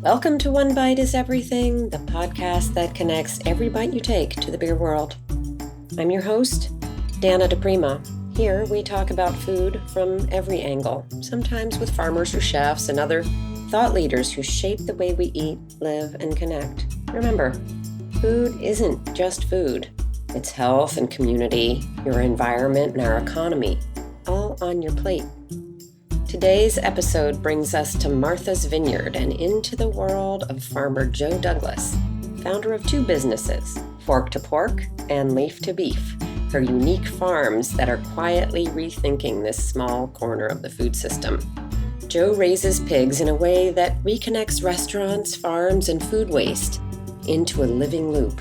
Welcome to One Bite is Everything, the podcast that connects every bite you take to the beer world. I'm your host, Dana DePrima. Here we talk about food from every angle, sometimes with farmers or chefs and other thought leaders who shape the way we eat, live, and connect. Remember, food isn't just food. It's health and community, your environment and our economy, all on your plate. Today's episode brings us to Martha's Vineyard and into the world of farmer Joe Douglas, founder of two businesses, Fork to Pork and Leaf to Beef, her unique farms that are quietly rethinking this small corner of the food system. Joe raises pigs in a way that reconnects restaurants, farms, and food waste into a living loop.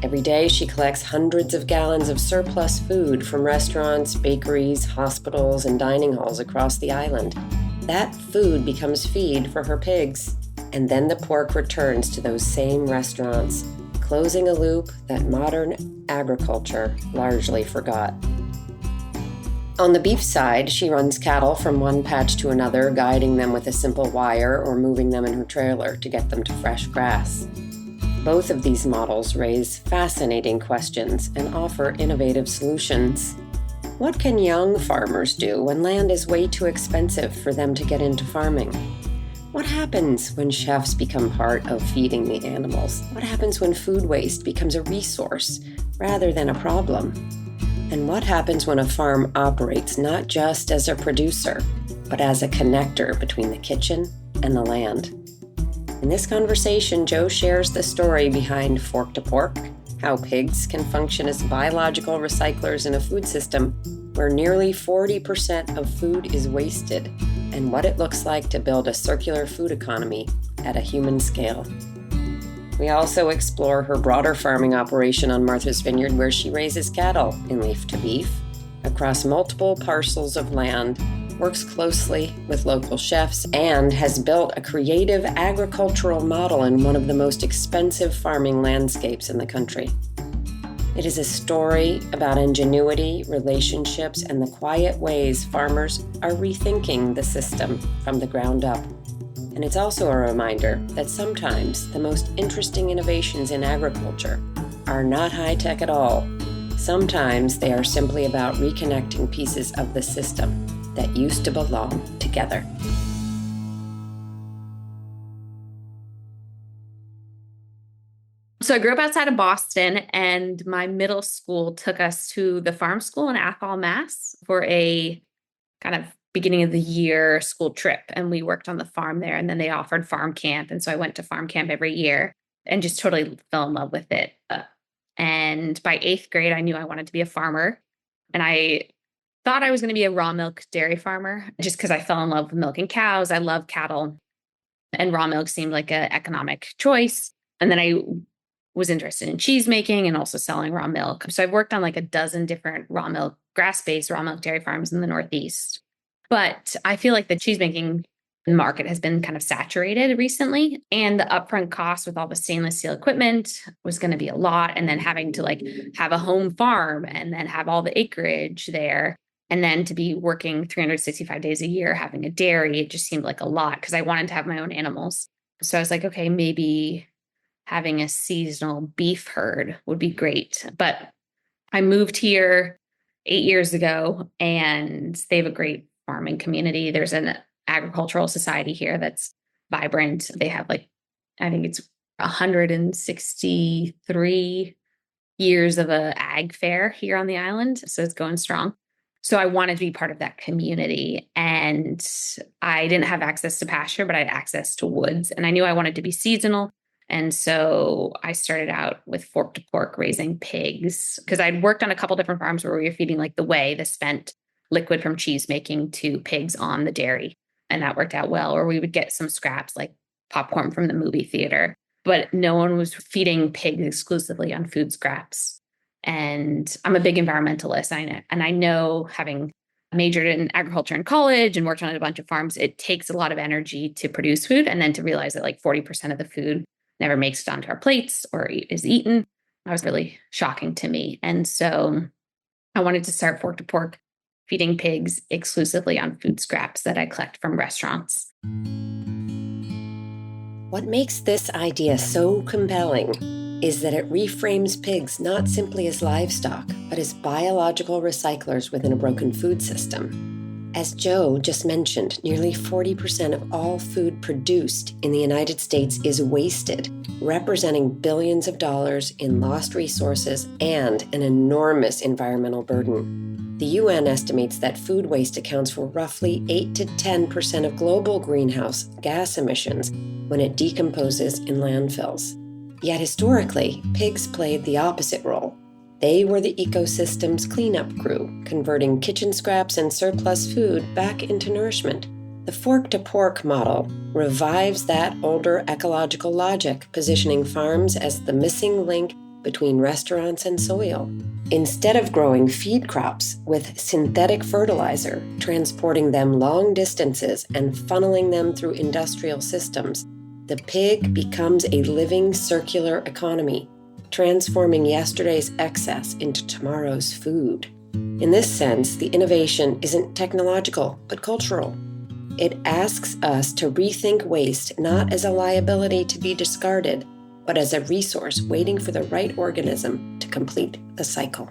Every day, she collects hundreds of gallons of surplus food from restaurants, bakeries, hospitals, and dining halls across the island. That food becomes feed for her pigs, and then the pork returns to those same restaurants, closing a loop that modern agriculture largely forgot. On the beef side, she runs cattle from one patch to another, guiding them with a simple wire or moving them in her trailer to get them to fresh grass. Both of these models raise fascinating questions and offer innovative solutions. What can young farmers do when land is way too expensive for them to get into farming? What happens when chefs become part of feeding the animals? What happens when food waste becomes a resource rather than a problem? And what happens when a farm operates not just as a producer, but as a connector between the kitchen and the land? In this conversation, Joe shares the story behind Fork to Pork, how pigs can function as biological recyclers in a food system where nearly 40% of food is wasted, and what it looks like to build a circular food economy at a human scale. We also explore her broader farming operation on Martha's Vineyard, where she raises cattle in Leaf to Beef across multiple parcels of land, works closely with local chefs, and has built a creative agricultural model in one of the most expensive farming landscapes in the country. It is a story about ingenuity, relationships, and the quiet ways farmers are rethinking the system from the ground up. And it's also a reminder that sometimes the most interesting innovations in agriculture are not high-tech at all. Sometimes they are simply about reconnecting pieces of the system that used to belong together. So I grew up outside of Boston, and my middle school took us to the farm school in Athol, Mass. For a kind of beginning of the year school trip. And we worked on the farm there, and then they offered farm camp. And so I went to farm camp every year and just totally fell in love with it. And by 8th grade, I knew I wanted to be a farmer. And I thought I was going to be a raw milk dairy farmer just because I fell in love with milking cows. I love cattle, and raw milk seemed like an economic choice. And then I was interested in cheese making and also selling raw milk. So I've worked on like a dozen different grass-based raw milk dairy farms in the Northeast. But I feel like the cheese making market has been kind of saturated recently, and the upfront cost with all the stainless steel equipment was going to be a lot. And then having to like have a home farm and then have all the acreage there. And then to be working 365 days a year, having a dairy, it just seemed like a lot because I wanted to have my own animals. So I was like, okay, maybe having a seasonal beef herd would be great. But I moved here 8 years ago, and they have a great farming community. There's an agricultural society here that's vibrant. They have I think it's 163 years of a ag fair here on the island. So it's going strong. So I wanted to be part of that community, and I didn't have access to pasture, but I had access to woods, and I knew I wanted to be seasonal. And so I started out with Fork to Pork raising pigs because I'd worked on a couple different farms where we were feeding like the whey, the spent liquid from cheese making, to pigs on the dairy. And that worked out well. Or we would get some scraps like popcorn from the movie theater, but no one was feeding pigs exclusively on food scraps. And I'm a big environmentalist. I know, having majored in agriculture in college and worked on a bunch of farms, it takes a lot of energy to produce food. And then to realize that like 40% of the food never makes it onto our plates or is eaten, that was really shocking to me. And so I wanted to start Fork to Pork feeding pigs exclusively on food scraps that I collect from restaurants. What makes this idea so compelling is that it reframes pigs not simply as livestock, but as biological recyclers within a broken food system. As Joe just mentioned, nearly 40% of all food produced in the United States is wasted, representing billions of dollars in lost resources and an enormous environmental burden. The UN estimates that food waste accounts for roughly 8 to 10% of global greenhouse gas emissions when it decomposes in landfills. Yet historically, pigs played the opposite role. They were the ecosystem's cleanup crew, converting kitchen scraps and surplus food back into nourishment. The fork-to-pork model revives that older ecological logic, positioning farms as the missing link between restaurants and soil. Instead of growing feed crops with synthetic fertilizer, transporting them long distances and funneling them through industrial systems, the pig becomes a living circular economy, transforming yesterday's excess into tomorrow's food. In this sense, the innovation isn't technological, but cultural. It asks us to rethink waste not as a liability to be discarded, but as a resource waiting for the right organism to complete the cycle.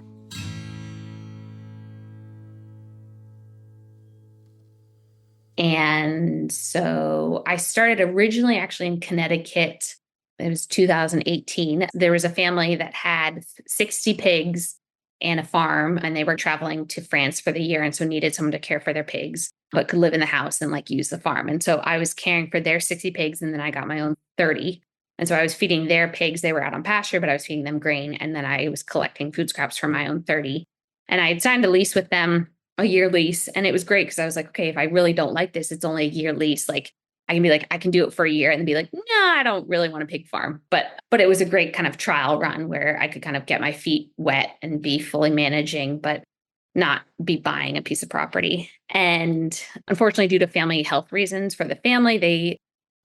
And so I started originally actually in Connecticut. It was 2018. There was a family that had 60 pigs and a farm, and they were traveling to France for the year. And so needed someone to care for their pigs, but could live in the house and like use the farm. And so I was caring for their 60 pigs, and then I got my own 30. And so I was feeding their pigs. They were out on pasture, but I was feeding them grain. And then I was collecting food scraps for my own 30. And I had signed a lease with them, a year lease. And it was great because I was like, okay, if I really don't like this, it's only a year lease. Like I can be like, I can do it for a year and be like, no, I don't really want a pig farm. But it was a great kind of trial run where I could kind of get my feet wet and be fully managing, but not be buying a piece of property. And unfortunately, due to family health reasons for the family, they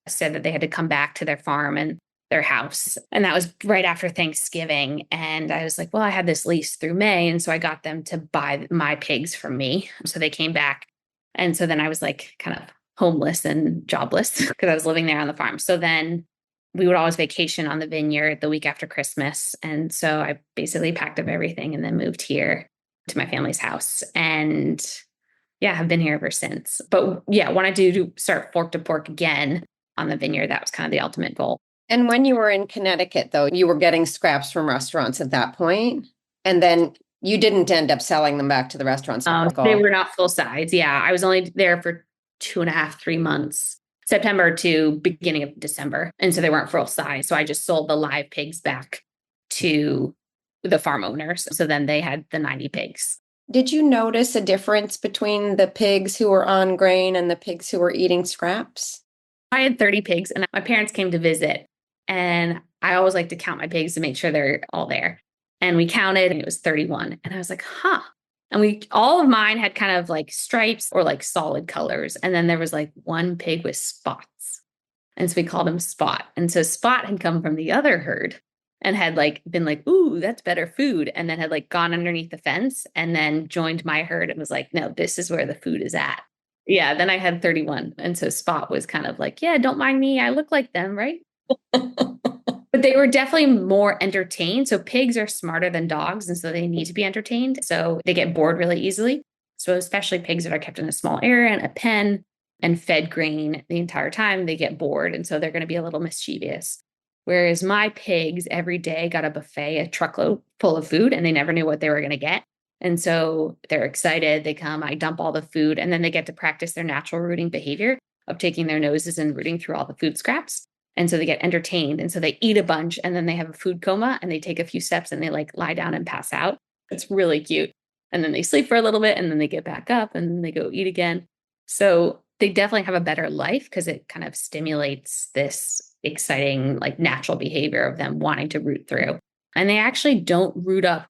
said that they had to come back to their farm and their house. And that was right after Thanksgiving. And I was like, well, I had this lease through May. And so I got them to buy my pigs from me. So they came back. And so then I was like kind of homeless and jobless because I was living there on the farm. So then we would always vacation on the vineyard the week after Christmas. And so I basically packed up everything and then moved here to my family's house. And yeah, I've been here ever since. But yeah, wanted to start fork to pork again on the vineyard. That was kind of the ultimate goal. And when you were in Connecticut, though, you were getting scraps from restaurants at that point, and then you didn't end up selling them back to the restaurants. They were not full size. Yeah, I was only there for 2.5, 3 months, September to beginning of December. And so they weren't full size. So I just sold the live pigs back to the farm owners. So then they had the 90 pigs. Did you notice a difference between the pigs who were on grain and the pigs who were eating scraps? I had 30 pigs and my parents came to visit. And I always like to count my pigs to make sure they're all there. And we counted and it was 31. And I was like, huh. And all of mine had kind of like stripes or like solid colors. And then there was like one pig with spots. And so we called him Spot. And so Spot had come from the other herd and had like been like, ooh, that's better food. And then had like gone underneath the fence and then joined my herd and was like, no, this is where the food is at. Yeah. Then I had 31. And so Spot was kind of like, yeah, don't mind me. I look like them, right? But they were definitely more entertained. So pigs are smarter than dogs. And so they need to be entertained. So they get bored really easily. So especially pigs that are kept in a small area and a pen and fed grain the entire time, they get bored. And so they're going to be a little mischievous. Whereas my pigs every day got a buffet, a truckload full of food, and they never knew what they were going to get. And so they're excited. They come, I dump all the food, and then they get to practice their natural rooting behavior of taking their noses and rooting through all the food scraps. And so they get entertained. And so they eat a bunch and then they have a food coma and they take a few steps and they like lie down and pass out. It's really cute. And then they sleep for a little bit and then they get back up and then they go eat again. So they definitely have a better life because it kind of stimulates this exciting, like natural behavior of them wanting to root through. And they actually don't root up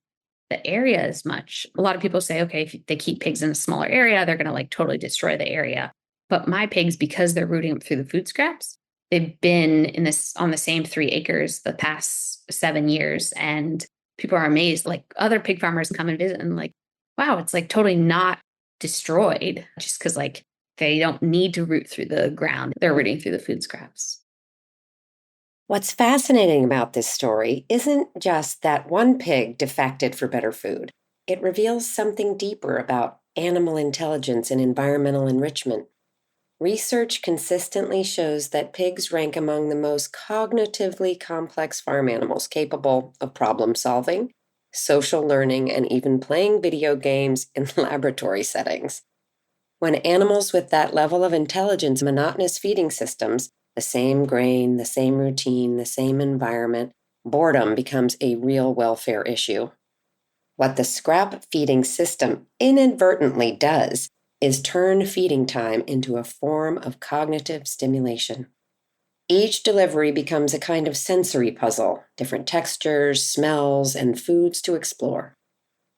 the area as much. A lot of people say, okay, if they keep pigs in a smaller area, they're going to like totally destroy the area. But my pigs, because they're rooting up through the food scraps, they've been on the same 3 acres the past 7 years. And people are amazed. Like other pig farmers come and visit and like, wow, it's like totally not destroyed just because like they don't need to root through the ground. They're rooting through the food scraps. What's fascinating about this story isn't just that one pig defected for better food. It reveals something deeper about animal intelligence and environmental enrichment. Research consistently shows that pigs rank among the most cognitively complex farm animals capable of problem solving, social learning, and even playing video games in laboratory settings. When animals with that level of intelligence, monotonous feeding systems, the same grain, the same routine, the same environment, boredom becomes a real welfare issue. What the scrap feeding system inadvertently does is turn feeding time into a form of cognitive stimulation. Each delivery becomes a kind of sensory puzzle, different textures, smells, and foods to explore.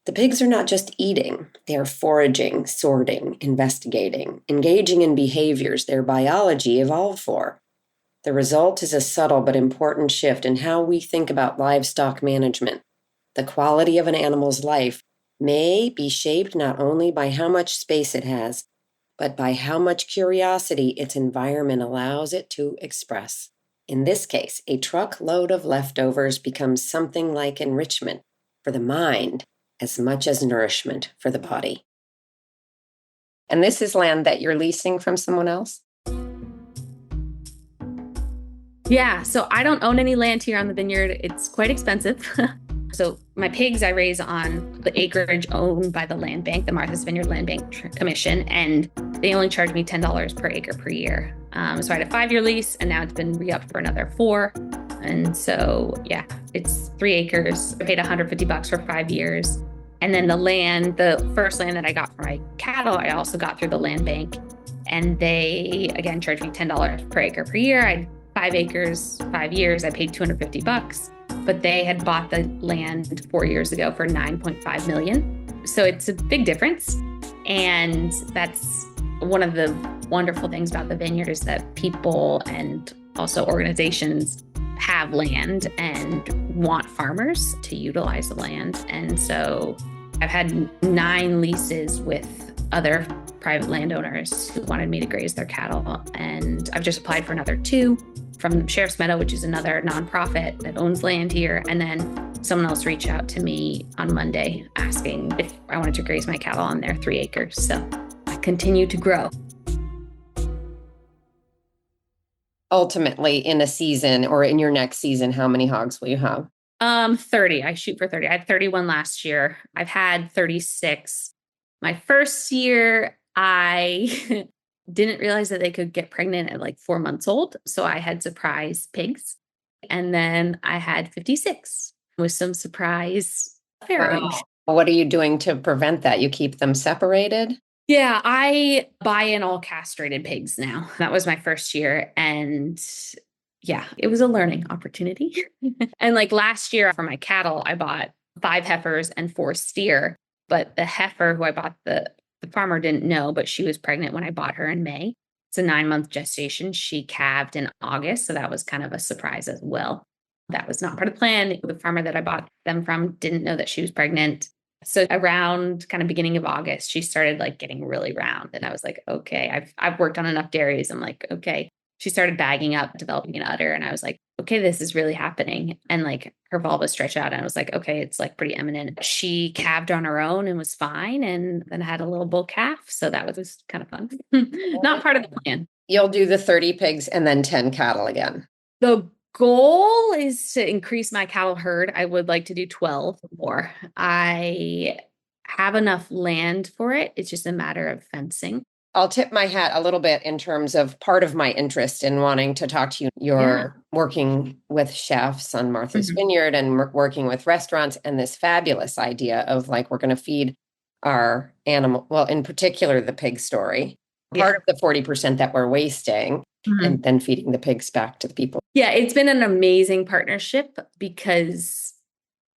The pigs are not just eating, they are foraging, sorting, investigating, engaging in behaviors their biology evolved for. The result is a subtle but important shift in how we think about livestock management. The quality of an animal's life may be shaped not only by how much space it has, but by how much curiosity its environment allows it to express. In this case, a truckload of leftovers becomes something like enrichment for the mind as much as nourishment for the body. And this is land that you're leasing from someone else? Yeah, so I don't own any land here on the vineyard. It's quite expensive. So my pigs I raise on the acreage owned by the land bank, the Martha's Vineyard Land Bank Commission, and they only charge me $10 per acre per year. So I had a 5-year lease, and now it's been re-upped for another 4. And so, yeah, it's 3 acres. I paid $150 for 5 years. And then the land, the first land that I got for my cattle, I also got through the land bank. And they, again, charged me $10 per acre per year. I had 5 acres, 5 years. I paid $250. But they had bought the land 4 years ago for $9.5 million. So it's a big difference. And that's one of the wonderful things about the vineyard is that people and also organizations have land and want farmers to utilize the land. And so I've had 9 leases with other private landowners who wanted me to graze their cattle. And I've just applied for another 2 from Sheriff's Meadow, which is another nonprofit that owns land here. And then someone else reached out to me on Monday asking if I wanted to graze my cattle on their 3 acres. So I continue to grow. Ultimately, in a season or in your next season, how many hogs will you have? 30. I shoot for 30. I had 31 last year. I've had 36. My first year, I didn't realize that they could get pregnant at like 4 months old. So I had surprise pigs. And then I had 56 with some surprise farrowing. Wow. What are you doing to prevent that? You keep them separated? Yeah, I buy in all castrated pigs now. That was my first year. And yeah, it was a learning opportunity. And like last year for my cattle, I bought 5 heifers and 4 steer. But the heifer who I bought, the farmer didn't know, but she was pregnant when I bought her in May. It's a 9-month gestation. She calved in August. So that was kind of a surprise as well. That was not part of the plan. The farmer that I bought them from didn't know that she was pregnant. So around kind of beginning of August, she started like getting really round. And I was like, okay, I've worked on enough dairies. I'm like, okay. She started bagging up, developing an udder. And I was like, okay, this is really happening. And like her vulva stretched out. And I was like, okay, it's like pretty imminent. She calved on her own and was fine. And then had a little bull calf. So that was kind of fun. Not part of the plan. You'll do the 30 pigs and then 10 cattle again. The goal is to increase my cattle herd. I would like to do 12 more. I have enough land for it. It's just a matter of fencing. I'll tip my hat a little bit in terms of part of my interest in wanting to talk to you. You're working with chefs on Martha's Vineyard and working with restaurants, and this fabulous idea of like, we're going to feed our animal, well, in particular, the pig story, part of the 40% that we're wasting, and then feeding the pigs back to the people. Yeah, it's been an amazing partnership because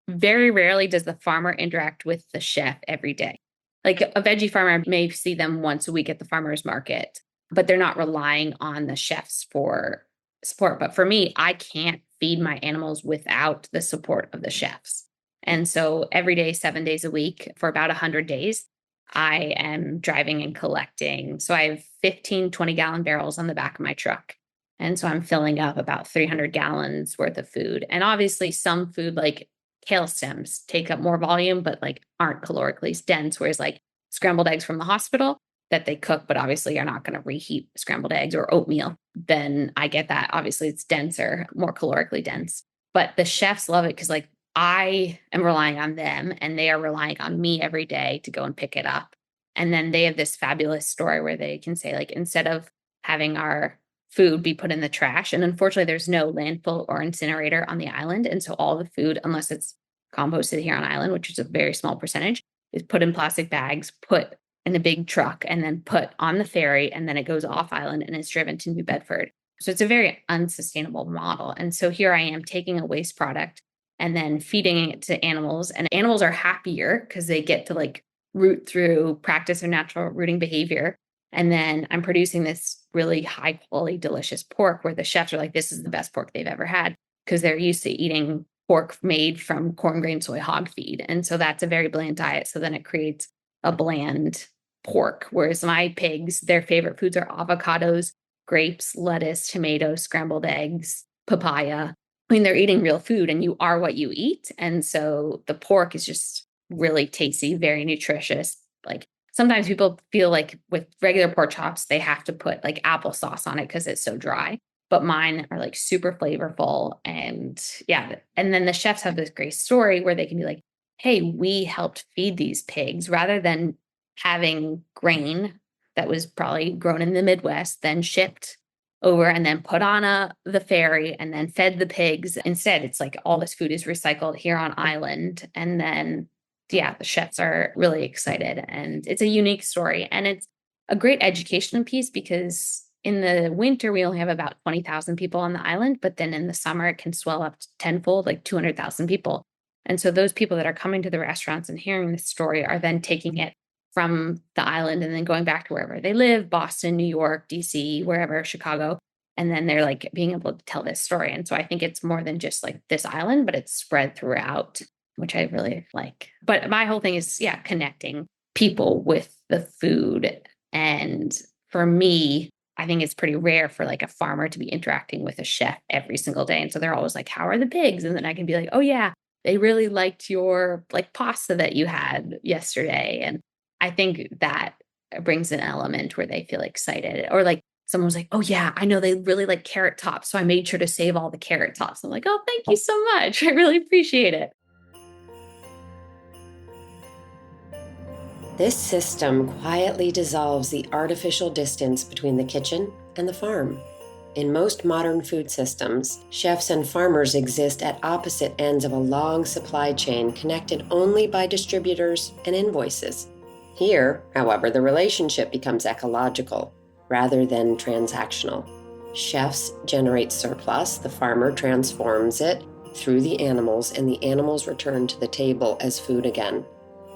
very rarely does the farmer interact with the chef every day. Like a veggie farmer may see them once a week at the farmer's market, but they're not relying on the chefs for support. But for me, I can't feed my animals without the support of the chefs. And so every day, 7 days a week for about 100 days, I am driving and collecting. So I have 15 20-gallon barrels on the back of my truck. And so I'm filling up about 300 gallons worth of food. And obviously some food like kale stems take up more volume, but like aren't calorically dense. Whereas like scrambled eggs from the hospital that they cook, but obviously you're not going to reheat scrambled eggs or oatmeal. Then I get that. Obviously it's denser, more calorically dense. But the chefs love it because like I am relying on them and they are relying on me every day to go and pick it up. And then they have this fabulous story where they can say, like, instead of having our food be put in the trash, and unfortunately, there's no landfill or incinerator on the island. And so all the food, unless it's composted here on island, which is a very small percentage, is put in plastic bags, put in a big truck, and then put on the ferry. And then it goes off island and it's driven to New Bedford. So it's a very unsustainable model. And so here I am taking a waste product and then feeding it to animals. And animals are happier because they get to like root through, practice their natural rooting behavior. And then I'm producing this really high quality, delicious pork where the chefs are like, this is the best pork they've ever had because they're used to eating pork made from corn grain soy hog feed. And so that's a very bland diet. So then it creates a bland pork. Whereas my pigs, their favorite foods are avocados, grapes, lettuce, tomatoes, scrambled eggs, papaya. I mean, they're eating real food and you are what you eat. And so the pork is just really tasty, very nutritious. Like sometimes people feel like with regular pork chops, they have to put like applesauce on it because it's so dry. But mine are like super flavorful. And yeah. And then the chefs have this great story where they can be like, hey, we helped feed these pigs rather than having grain that was probably grown in the Midwest, then shipped over and then put on the ferry and then fed the pigs. Instead, it's like all this food is recycled here on island. And then, yeah, the chefs are really excited. And it's a unique story. And it's a great educational piece because in the winter, we only have about 20,000 people on the island. But then in the summer, it can swell up to tenfold, like 200,000 people. And so those people that are coming to the restaurants and hearing this story are then taking it from the island and then going back to wherever they live, Boston, New York, DC, wherever, Chicago. And then they're like being able to tell this story. And so I think it's more than just like this island, but it's spread throughout, which I really like. But my whole thing is, yeah, connecting people with the food. And for me, I think it's pretty rare for like a farmer to be interacting with a chef every single day. And so they're always like, how are the pigs? And then I can be like, oh yeah, they really liked your like pasta that you had yesterday. And I think that brings an element where they feel excited. Or like someone was like, oh yeah, I know they really like carrot tops. So I made sure to save all the carrot tops. I'm like, oh, thank you so much. I really appreciate it. This system quietly dissolves the artificial distance between the kitchen and the farm. In most modern food systems, chefs and farmers exist at opposite ends of a long supply chain connected only by distributors and invoices. Here, however, the relationship becomes ecological rather than transactional. Chefs generate surplus, the farmer transforms it through the animals, and the animals return to the table as food again.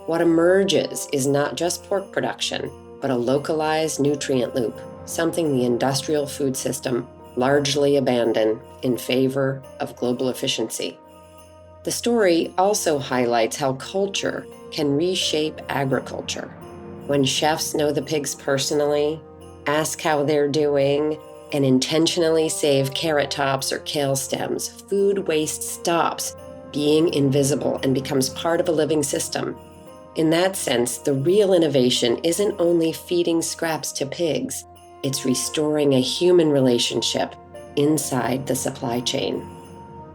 What emerges is not just pork production, but a localized nutrient loop, something the industrial food system largely abandoned in favor of global efficiency. The story also highlights how culture can reshape agriculture. When chefs know the pigs personally, ask how they're doing, and intentionally save carrot tops or kale stems, food waste stops being invisible and becomes part of a living system. In that sense, the real innovation isn't only feeding scraps to pigs, it's restoring a human relationship inside the supply chain.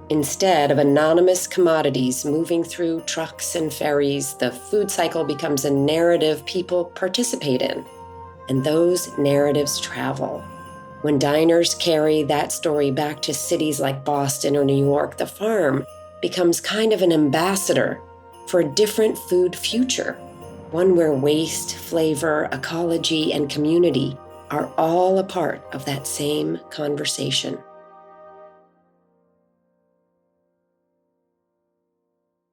Instead of anonymous commodities moving through trucks and ferries, the food cycle becomes a narrative people participate in, and those narratives travel. When diners carry that story back to cities like Boston or New York, the farm becomes kind of an ambassador for a different food future, one where waste, flavor, ecology, and community are all a part of that same conversation.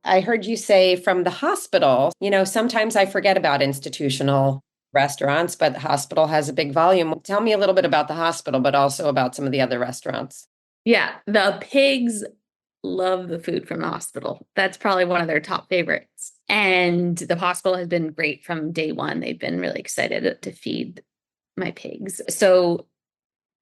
I heard you say from the hospital, sometimes I forget about institutional restaurants, but the hospital has a big volume. Tell me a little bit about the hospital, but also about some of the other restaurants. Yeah, the pigs love the food from the hospital. That's probably one of their top favorites. And the hospital has been great from day one. They've been really excited to feed my pigs. So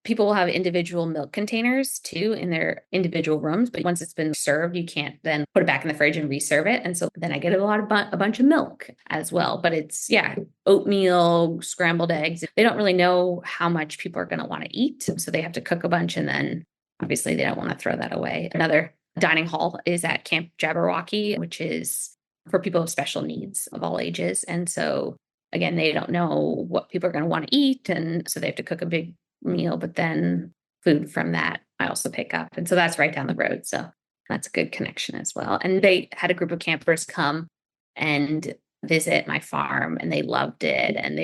People will have individual milk containers too in their individual rooms, but once it's been served, you can't then put it back in the fridge and reserve it. And so then I get a bunch of milk as well. But it's, oatmeal, scrambled eggs. They don't really know how much people are going to want to eat. So they have to cook a bunch, and then obviously they don't want to throw that away. Another dining hall is at Camp Jabberwocky, which is for people with special needs of all ages. And so again, they don't know what people are going to want to eat. And so they have to cook a big meal, but then food from that I also pick up. And so that's right down the road. So that's a good connection as well. And they had a group of campers come and visit my farm, and they loved it. And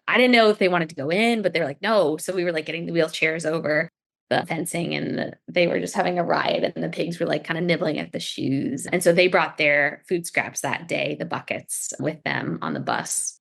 I didn't know if they wanted to go in, but they were like, no. So we were like getting the wheelchairs over the fencing, and they were just having a riot, and the pigs were like kind of nibbling at the shoes. And so they brought their food scraps that day, the buckets, with them on the bus,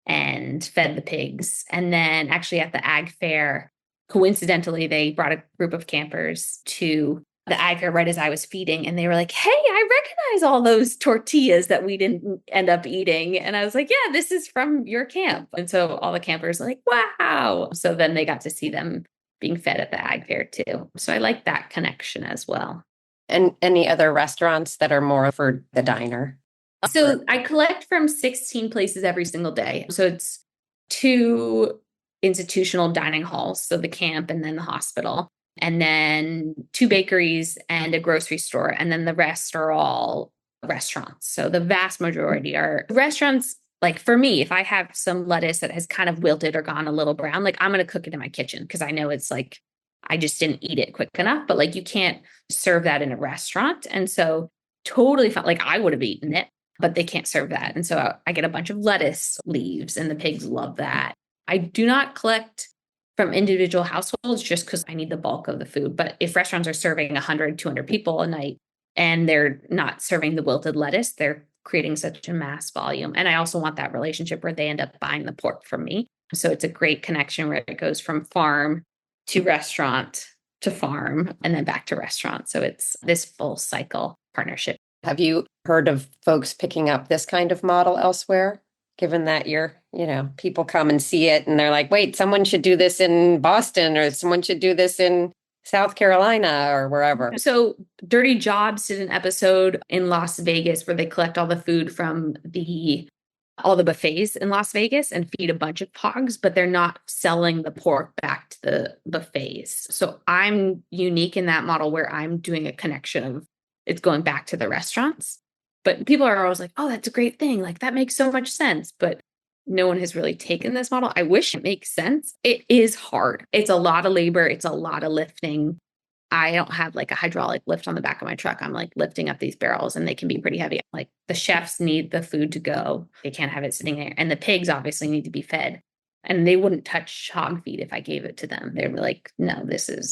and fed the pigs. And then actually at the ag fair, coincidentally, they brought a group of campers to the ag fair right as I was feeding. And they were like, hey, I recognize all those tortillas that we didn't end up eating. And I was like, yeah, this is from your camp. And so all the campers were like, wow. So then they got to see them being fed at the ag fair too. So I like that connection as well. And any other restaurants that are more for the diner? So I collect from 16 places every single day. So it's 2 institutional dining halls, so the camp and then the hospital, and then 2 bakeries and a grocery store. And then the rest are all restaurants. So the vast majority are restaurants. Like for me, if I have some lettuce that has kind of wilted or gone a little brown, like I'm going to cook it in my kitchen because I know it's like, I just didn't eat it quick enough. But like you can't serve that in a restaurant. And so totally fine. Like I would have eaten it, but they can't serve that. And so I get a bunch of lettuce leaves, and the pigs love that. I do not collect from individual households just because I need the bulk of the food. But if restaurants are serving 100, 200 people a night and they're not serving the wilted lettuce, they're creating such a mass volume. And I also want that relationship where they end up buying the pork from me. So it's a great connection where it goes from farm to restaurant to farm and then back to restaurant. So it's this full cycle partnership. Have you heard of folks picking up this kind of model elsewhere? Given that people come and see it and they're like, wait, someone should do this in Boston, or someone should do this in South Carolina or wherever. So Dirty Jobs did an episode in Las Vegas where they collect all the food from all the buffets in Las Vegas and feed a bunch of hogs, but they're not selling the pork back to the buffets. So I'm unique in that model where I'm doing a connection of it's going back to the restaurants. But people are always like, oh, that's a great thing. Like that makes so much sense. But no one has really taken this model. I wish it makes sense. It is hard. It's a lot of labor. It's a lot of lifting. I don't have like a hydraulic lift on the back of my truck. I'm like lifting up these barrels, and they can be pretty heavy. Like the chefs need the food to go. They can't have it sitting there. And the pigs obviously need to be fed. And they wouldn't touch hog feed if I gave it to them. They'd be like, no,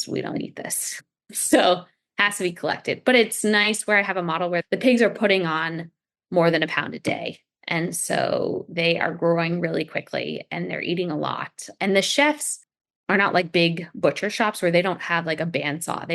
we don't eat this. So has to be collected. But it's nice where I have a model where the pigs are putting on more than a pound a day. And so they are growing really quickly and they're eating a lot. And the chefs are not like big butcher shops where they don't have like a bandsaw.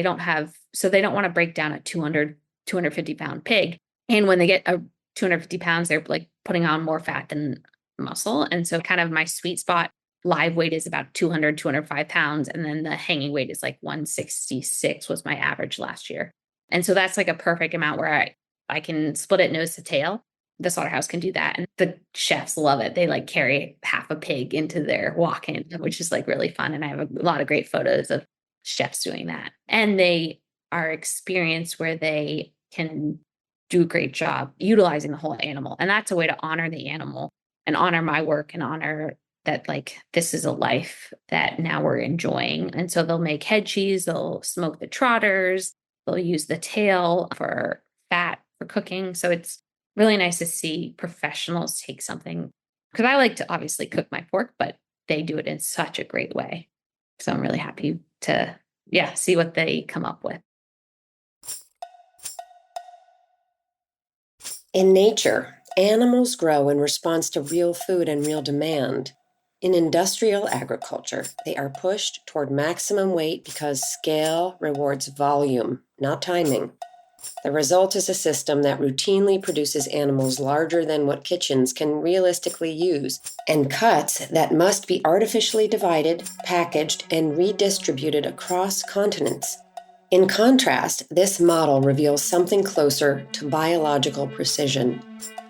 So they don't want to break down a 250 pound pig. And when they get a 250 pounds, they're like putting on more fat than muscle. And so kind of my sweet spot live weight is about 200, 205 pounds. And then the hanging weight is like 166 was my average last year. And so that's like a perfect amount where I can split it nose to tail. The slaughterhouse can do that. And the chefs love it. They like carry half a pig into their walk-in, which is like really fun. And I have a lot of great photos of chefs doing that. And they are experienced where they can do a great job utilizing the whole animal. And that's a way to honor the animal and honor my work and honor that like this is a life that now we're enjoying. And so they'll make head cheese, they'll smoke the trotters, they'll use the tail for fat for cooking. So it's really nice to see professionals take something, because I like to obviously cook my pork, but they do it in such a great way. So I'm really happy to see what they come up with. In nature, animals grow in response to real food and real demand. In industrial agriculture, they are pushed toward maximum weight because scale rewards volume, not timing. The result is a system that routinely produces animals larger than what kitchens can realistically use, and cuts that must be artificially divided, packaged, and redistributed across continents. In contrast, this model reveals something closer to biological precision.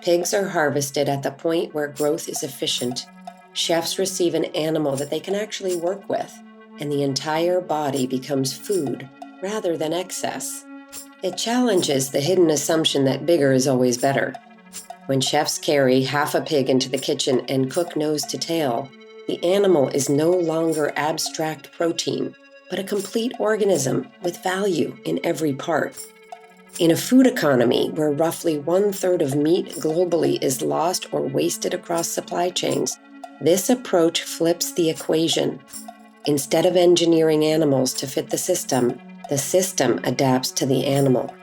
Pigs are harvested at the point where growth is efficient. Chefs receive an animal that they can actually work with, and the entire body becomes food rather than excess. It challenges the hidden assumption that bigger is always better. When chefs carry half a pig into the kitchen and cook nose to tail, the animal is no longer abstract protein, but a complete organism with value in every part. In a food economy where roughly 1/3 of meat globally is lost or wasted across supply chains, this approach flips the equation. Instead of engineering animals to fit the system adapts to the animal.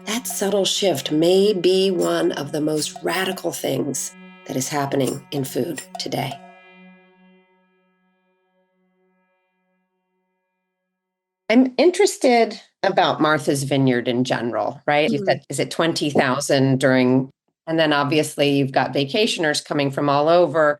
That subtle shift may be one of the most radical things that is happening in food today. I'm interested about Martha's Vineyard in general, right? You said, is it 20,000 during, and then obviously you've got vacationers coming from all over,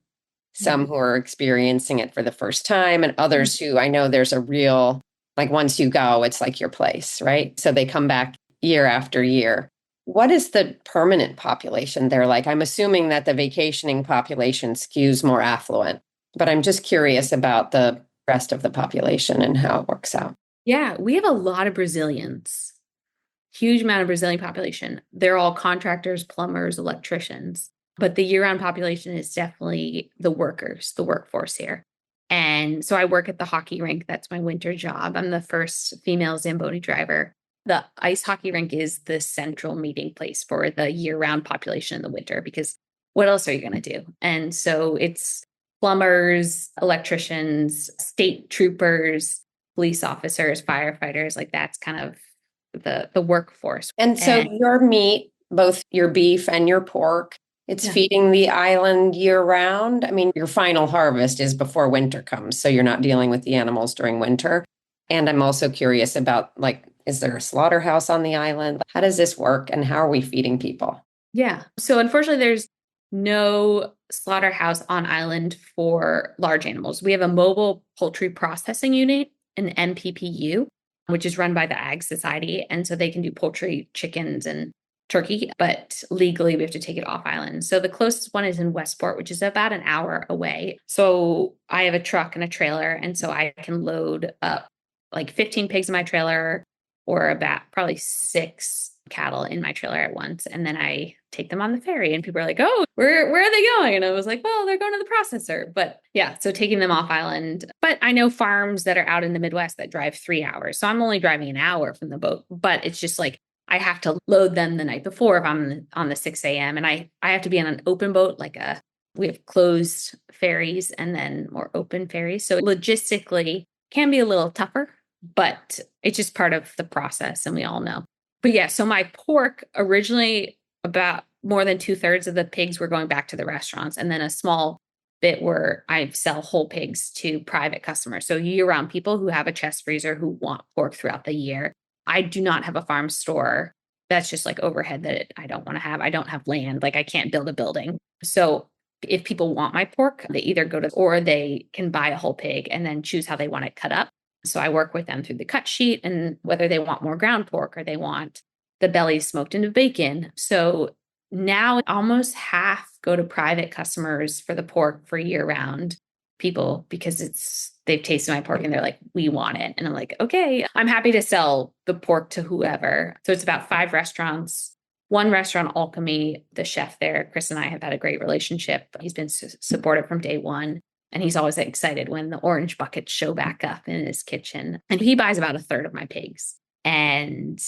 some who are experiencing it for the first time, and others who I know there's a real, like once you go, it's like your place, right? So they come back year after year. What is the permanent population there like? I'm assuming that the vacationing population skews more affluent, but I'm just curious about the rest of the population and how it works out. Yeah, we have a lot of Brazilians, huge amount of Brazilian population. They're all contractors, plumbers, electricians, but the year-round population is definitely the workers, the workforce here. And so I work at the hockey rink. That's my winter job. I'm the first female Zamboni driver. The ice hockey rink is the central meeting place for the year-round population in the winter, because what else are you going to do? And so it's plumbers, electricians, state troopers, police officers, firefighters, like that's kind of the workforce. And so your meat, both your beef and your pork, it's feeding the island year round. I mean, your final harvest is before winter comes, so you're not dealing with the animals during winter. And I'm also curious about, like, is there a slaughterhouse on the island? How does this work and how are we feeding people? Yeah. So unfortunately, there's no slaughterhouse on island for large animals. We have a mobile poultry processing unit, an MPPU, which is run by the Ag Society. And so they can do poultry, chickens, and turkey, but legally we have to take it off island. So the closest one is in Westport, which is about an hour away. So I have a truck and a trailer, and so I can load up like 15 pigs in my trailer, or about probably 6 cattle in my trailer at once. And then I take them on the ferry, and people are like, oh, where are they going? And I was like, well, they're going to the processor. But yeah, so taking them off island. But I know farms that are out in the Midwest that drive 3 hours. So I'm only driving an hour from the boat, but it's just like, I have to load them the night before if I'm on the 6 a.m. And I have to be on an open boat, we have closed ferries and then more open ferries. So logistically can be a little tougher, but it's just part of the process, and we all know. But yeah, so my pork originally, about more than 2/3 of the pigs were going back to the restaurants, and then a small bit where I sell whole pigs to private customers. So year-round people who have a chest freezer who want pork throughout the year. I do not have a farm store. That's just like overhead that I don't want to have. I don't have land. Like I can't build a building. So if people want my pork, they either go to, or they can buy a whole pig and then choose how they want it cut up. So I work with them through the cut sheet and whether they want more ground pork or they want the belly smoked into bacon. So now almost half go to private customers for the pork for year-round people, because they've tasted my pork and they're like, we want it. And I'm like, okay, I'm happy to sell the pork to whoever. So it's about 5 restaurants. One restaurant, Alchemy, the chef there, Chris and I have had a great relationship. He's been supportive from day one. And he's always excited when the orange buckets show back up in his kitchen. And he buys about 1/3 of my pigs. And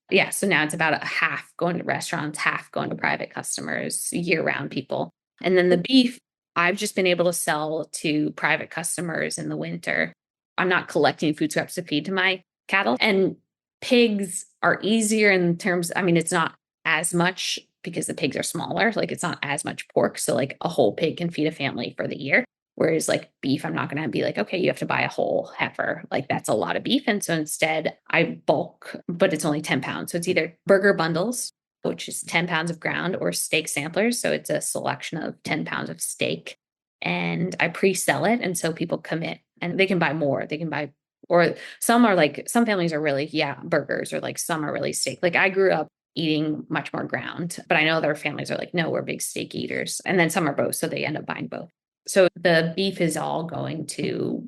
yeah, so now it's about a half going to restaurants, half going to private customers, year-round people. And then the beef, I've just been able to sell to private customers in the winter. I'm not collecting food scraps to feed to my cattle. And pigs are easier in terms, I mean, it's not as much because the pigs are smaller. Like it's not as much pork. So like a whole pig can feed a family for the year. Whereas like beef, I'm not going to be like, okay, you have to buy a whole heifer. Like that's a lot of beef. And so instead I bulk, but it's only 10 pounds. So it's either burger bundles, which is 10 pounds of ground, or steak samplers. So it's a selection of 10 pounds of steak. And I pre-sell it. And so people commit and they can buy more. They can buy, or some are like, some families are really, burgers, or like some are really steak. Like I grew up eating much more ground, but I know other families are like, no, we're big steak eaters. And then some are both. So they end up buying both. So the beef is all going to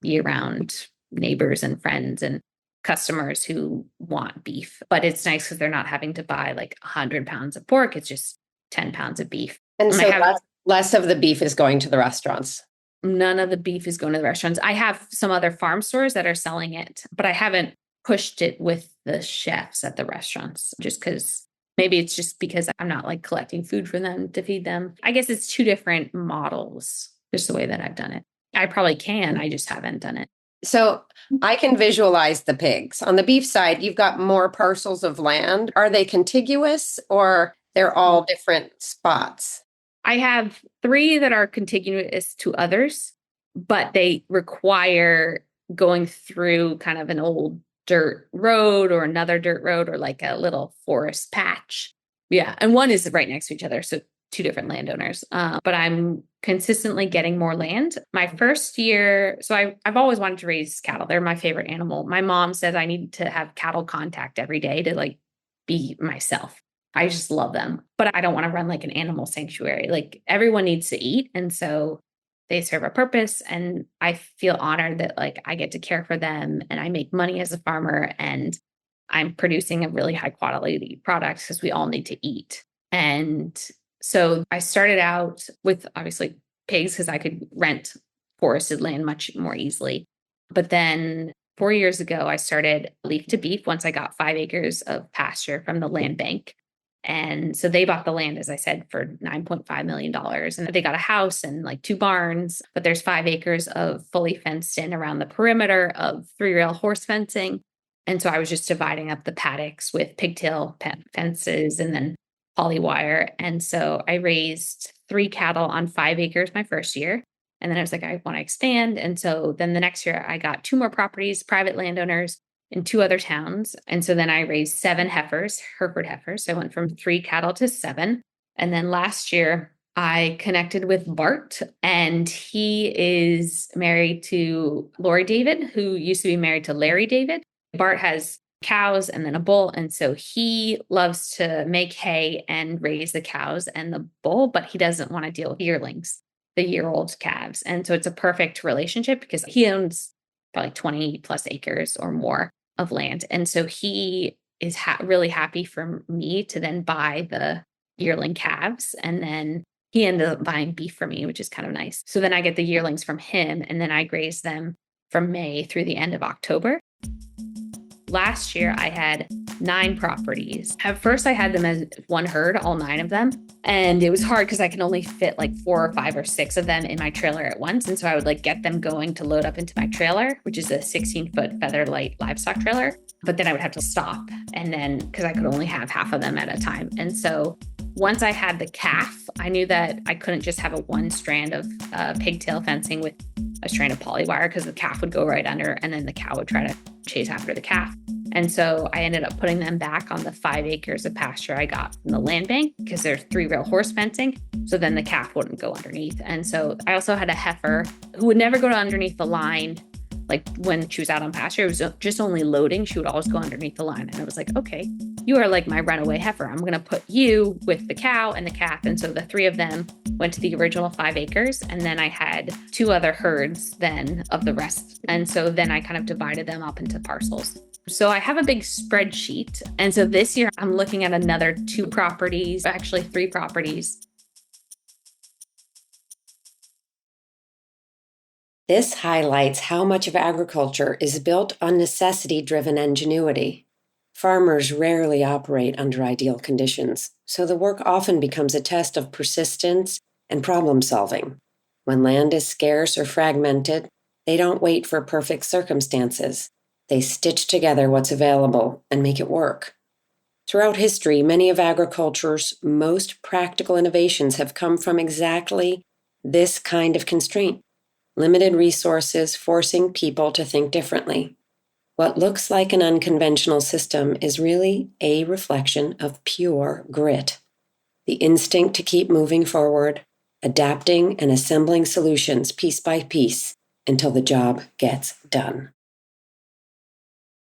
year-round neighbors and friends and customers who want beef. But it's nice because they're not having to buy like 100 pounds of pork. It's just 10 pounds of beef. And so less of the beef is going to the restaurants. None of the beef is going to the restaurants. I have some other farm stores that are selling it, but I haven't pushed it with the chefs at the restaurants just because maybe it's just because I'm not like collecting food for them to feed them. I guess it's two different models, just the way that I've done it. I probably can. I just haven't done it. So I can visualize the pigs. On the beef side, you've got more parcels of land. Are they contiguous or they're all different spots? I have 3 that are contiguous to others, but they require going through kind of an old dirt road or another dirt road or like a little forest patch. Yeah. And one is right next to each other. So 2 different landowners. But I'm consistently getting more land. My first year, so I've always wanted to raise cattle. They're my favorite animal. My mom says I need to have cattle contact every day to like be myself. I just love them, but I don't want to run like an animal sanctuary. Like everyone needs to eat. And so they serve a purpose. And I feel honored that like I get to care for them and I make money as a farmer and I'm producing a really high quality product because we all need to eat. And so I started out with obviously pigs because I could rent forested land much more easily. But then 4 years ago, I started Leaf to Beef once I got 5 acres of pasture from the land bank. And so they bought the land, as I said, for $9.5 million. And they got a house and like 2 barns, but there's 5 acres of fully fenced in around the perimeter of 3-rail horse fencing. And so I was just dividing up the paddocks with pigtail fences and then poly wire. And so I raised 3 cattle on 5 acres my first year. And then I was like, I want to expand. And so then the next year I got 2 more properties, private landowners in 2 other towns. And so then I raised 7 heifers, Hereford heifers. So I went from 3 cattle to 7. And then last year I connected with Bart, and he is married to Lori David, who used to be married to Larry David. Bart has cows and then a bull. And so he loves to make hay and raise the cows and the bull, but he doesn't want to deal with yearlings, the year-old calves. And so it's a perfect relationship because he owns probably 20 plus acres or more of land. And so he is really happy for me to then buy the yearling calves. And then he ended up buying beef for me, which is kind of nice. So then I get the yearlings from him and then I graze them from May through the end of October. Last year, I had 9 properties. At first, I had them as one herd, all 9 of them. And it was hard because I can only fit like 4 or 5 or 6 of them in my trailer at once. And so I would like get them going to load up into my trailer, which is a 16-foot feather light livestock trailer. But then I would have to stop. And then because I could only have half of them at a time. And so once I had the calf, I knew that I couldn't just have a 1 strand of pigtail fencing with a strand of poly wire because the calf would go right under and then the cow would try to chase after the calf. And so I ended up putting them back on the 5 acres of pasture I got from the land bank because there's 3-rail horse fencing. So then the calf wouldn't go underneath. And so I also had a heifer who would never go underneath the line. Like when she was out on pasture, it was just only loading. She would always go underneath the line. And I was like, okay, you are like my runaway heifer. I'm going to put you with the cow and the calf. And so the 3 of them went to the original 5 acres. And then I had 2 other herds then of the rest. And so then I kind of divided them up into parcels. So I have a big spreadsheet. And so this year I'm looking at another 2 properties, actually 3 properties. This highlights how much of agriculture is built on necessity-driven ingenuity. Farmers rarely operate under ideal conditions, so the work often becomes a test of persistence and problem-solving. When land is scarce or fragmented, they don't wait for perfect circumstances. They stitch together what's available and make it work. Throughout history, many of agriculture's most practical innovations have come from exactly this kind of constraint. limited resources forcing people to think differently. What looks like an unconventional system is really a reflection of pure grit, the instinct to keep moving forward, adapting and assembling solutions piece by piece until the job gets done.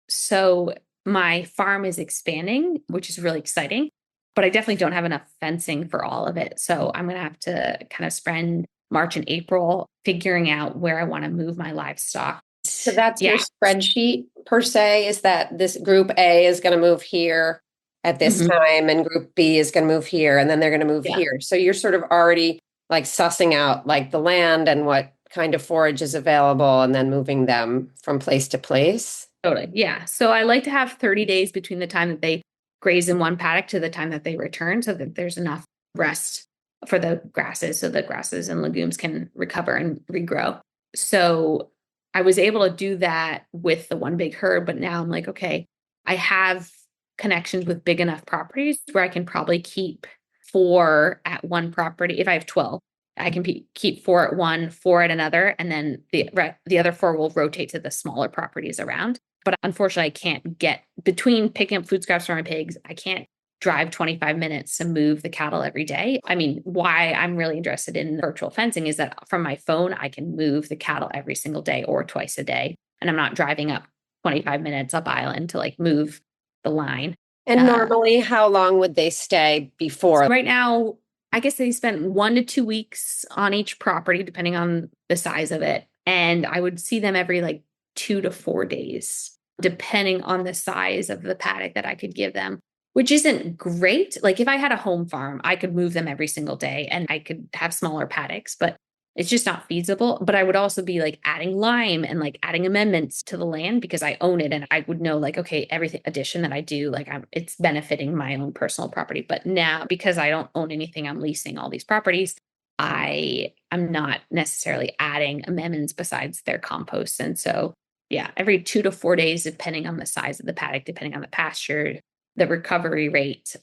So my farm is expanding, which is really exciting, but I definitely don't have enough fencing for all of it. So I'm going to have to kind of spend March and April figuring out where I want to move my livestock. So that's your spreadsheet per se, is that this group A is going to move here at this time and group B is going to move here and then they're going to move here. So you're sort of already like sussing out like the land and what kind of forage is available and then moving them from place to place. Totally. Yeah. So I like to have 30 days between the time that they graze in one paddock to the time that they return so that there's enough rest for the grasses so the grasses and legumes can recover and regrow. So I was able to do that with the one big herd, but now I'm like, okay, I have connections with big enough properties where I can probably keep 4 at one property. If I have 12, I can keep 4 at one, 4 at another, and then the other 4 will rotate to the smaller properties around. But unfortunately, I can't get between picking up food scraps for my pigs. I can't drive 25 minutes to move the cattle every day. I mean, why I'm really interested in virtual fencing is that from my phone, I can move the cattle every single day or twice a day. And I'm not driving up 25 minutes up island to like move the line. And normally, how long would they stay before? So right now, I guess they spent 1 to 2 weeks on each property, depending on the size of it. And I would see them every like 2 to 4 days, depending on the size of the paddock that I could give them, which isn't great. Like if I had a home farm, I could move them every single day and I could have smaller paddocks, but it's just not feasible. But I would also be like adding lime and like adding amendments to the land because I own it. And I would know like, okay, everything addition that I do, like it's benefiting my own personal property. But now because I don't own anything, I'm leasing all these properties. I'm not necessarily adding amendments besides their compost. And so, yeah, every 2 to 4 days, depending on the size of the paddock, depending on the pasture, the recovery rate.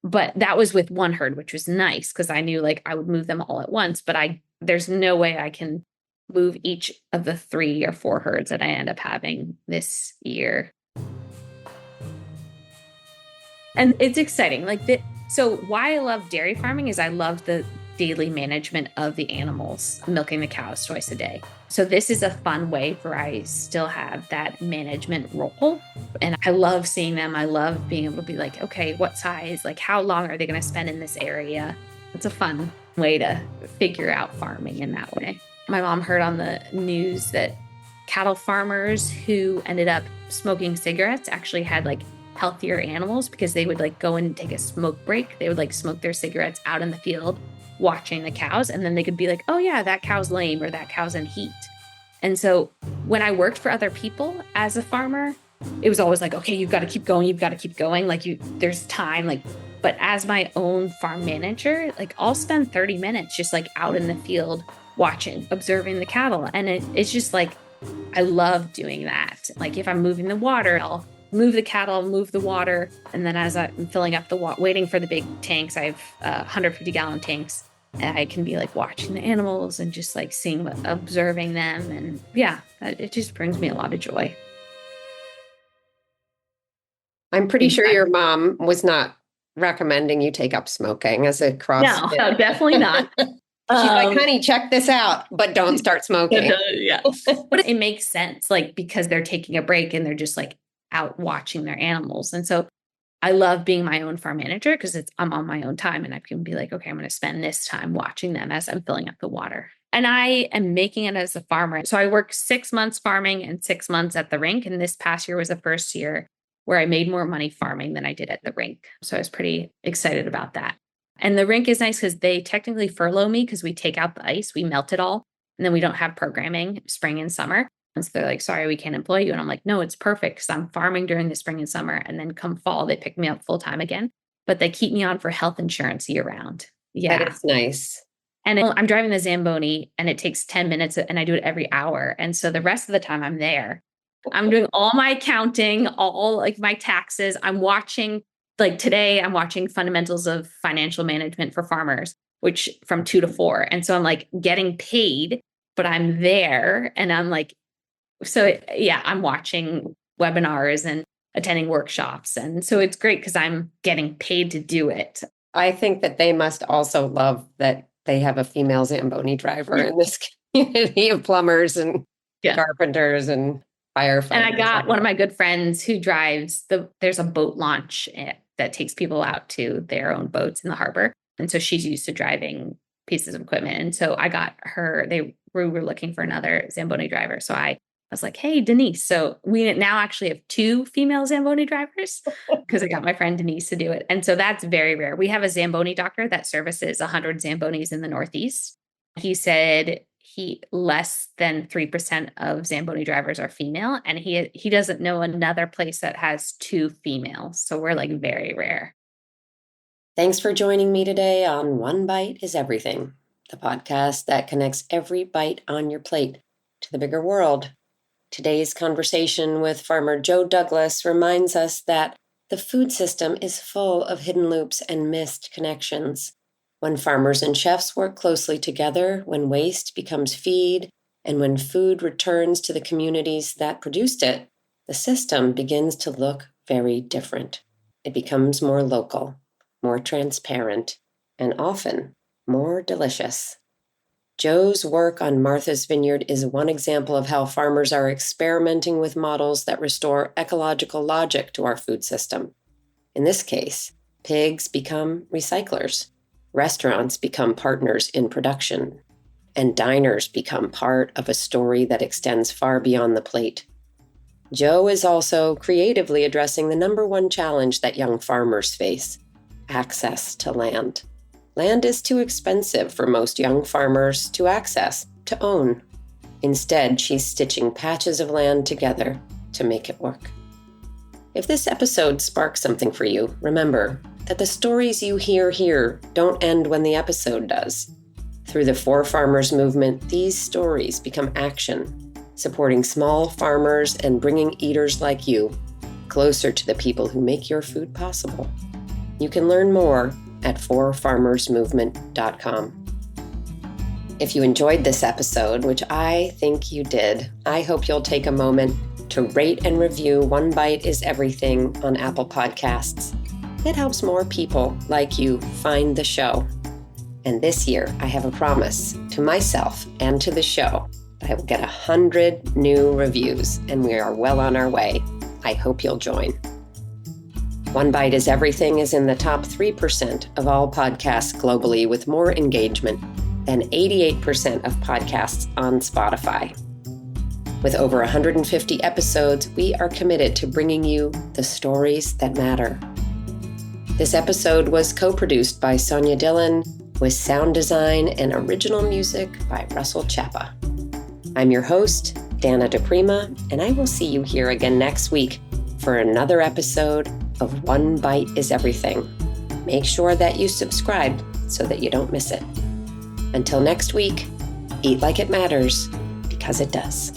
But that was with one herd, which was nice because I knew like I would move them all at once, but there's no way I can move each of the 3 or 4 herds that I end up having this year. And it's exciting. So why I love dairy farming is I love the daily management of the animals, milking the cows twice a day. So this is a fun way where I still have that management role. And I love seeing them. I love being able to be like, okay, what size, like how long are they going to spend in this area? It's a fun way to figure out farming in that way. My mom heard on the news that cattle farmers who ended up smoking cigarettes actually had like healthier animals because they would like go and take a smoke break. They would like smoke their cigarettes out in the field watching the cows. And then they could be like, oh yeah, that cow's lame or that cow's in heat. And so when I worked for other people as a farmer, it was always like, okay, you've got to keep going. You've got to keep going. Like there's time, but as my own farm manager, like I'll spend 30 minutes just like out in the field watching, observing the cattle. And it's just like, I love doing that. Like if I'm moving the water, I'll move the cattle, move the water. And then as I'm filling up waiting for the big tanks, I have 150-gallon tanks. And I can be like watching the animals and just like observing them. And yeah, it just brings me a lot of joy. I'm pretty sure your mom was not recommending you take up smoking as a cross. No, definitely not. She's like, honey, check this out, but don't start smoking. Yeah. But it makes sense, like, because they're taking a break and they're just like out watching their animals. And so I love being my own farm manager because I'm on my own time and I can be like, okay, I'm going to spend this time watching them as I'm filling up the water. And I am making it as a farmer. So I worked 6 months farming and 6 months at the rink. And this past year was the first year where I made more money farming than I did at the rink. So I was pretty excited about that. And the rink is nice because they technically furlough me because we take out the ice, we melt it all, and then we don't have programming spring and summer. And so they're like, sorry, we can't employ you. And I'm like, no, it's perfect because I'm farming during the spring and summer. And then come fall, they pick me up full time again. But they keep me on for health insurance year round. Yeah. That is nice. And I'm driving the Zamboni and it takes 10 minutes and I do it every hour. And so the rest of the time I'm there. I'm doing all my accounting, all like my taxes. I'm watching, like today, I'm watching fundamentals of financial management for farmers, which from 2 to 4. And so I'm like getting paid but I'm there and I'm like, so yeah, I'm watching webinars and attending workshops. And so it's great because I'm getting paid to do it. I think that they must also love that they have a female Zamboni driver in this community of plumbers and carpenters and firefighters. And I got one of my good friends who drives there's a boat launch that takes people out to their own boats in the harbor. And so she's used to driving pieces of equipment. And so I got her, we were looking for another Zamboni driver. So I was like, hey, Denise. So we now actually have 2 female Zamboni drivers because I got my friend Denise to do it. And so that's very rare. We have a Zamboni doctor that services 100 Zambonis in the Northeast. He said less than 3% of Zamboni drivers are female. And he doesn't know another place that has 2 females. So we're like very rare. Thanks for joining me today on One Bite is Everything, the podcast that connects every bite on your plate to the bigger world. Today's conversation with farmer Joe Douglas reminds us that the food system is full of hidden loops and missed connections. When farmers and chefs work closely together, when waste becomes feed, and when food returns to the communities that produced it, the system begins to look very different. It becomes more local, more transparent, and often more delicious. Joe's work on Martha's Vineyard is one example of how farmers are experimenting with models that restore ecological logic to our food system. In this case, pigs become recyclers, restaurants become partners in production, and diners become part of a story that extends far beyond the plate. Joe is also creatively addressing the number one challenge that young farmers face: access to land. Land is too expensive for most young farmers to access, to own. Instead, she's stitching patches of land together to make it work. If this episode sparks something for you, remember that the stories you hear here don't end when the episode does. Through the For Farmers movement, these stories become action, supporting small farmers and bringing eaters like you closer to the people who make your food possible. You can learn more at forfarmersmovement.com. If you enjoyed this episode, which I think you did, I hope you'll take a moment to rate and review One Bite is Everything on Apple Podcasts. It helps more people like you find the show. And this year, I have a promise to myself and to the show that I will get 100 new reviews, and we are well on our way. I hope you'll join. One Bite is Everything is in the top 3% of all podcasts globally, with more engagement than 88% of podcasts on Spotify. With over 150 episodes, we are committed to bringing you the stories that matter. This episode was co-produced by Sonia Dillon, with sound design and original music by Russell Chapa. I'm your host, Dana DePrima, and I will see you here again next week for another episode of One Bite is Everything. Make sure that you subscribe so that you don't miss it. Until next week, eat like it matters, because it does.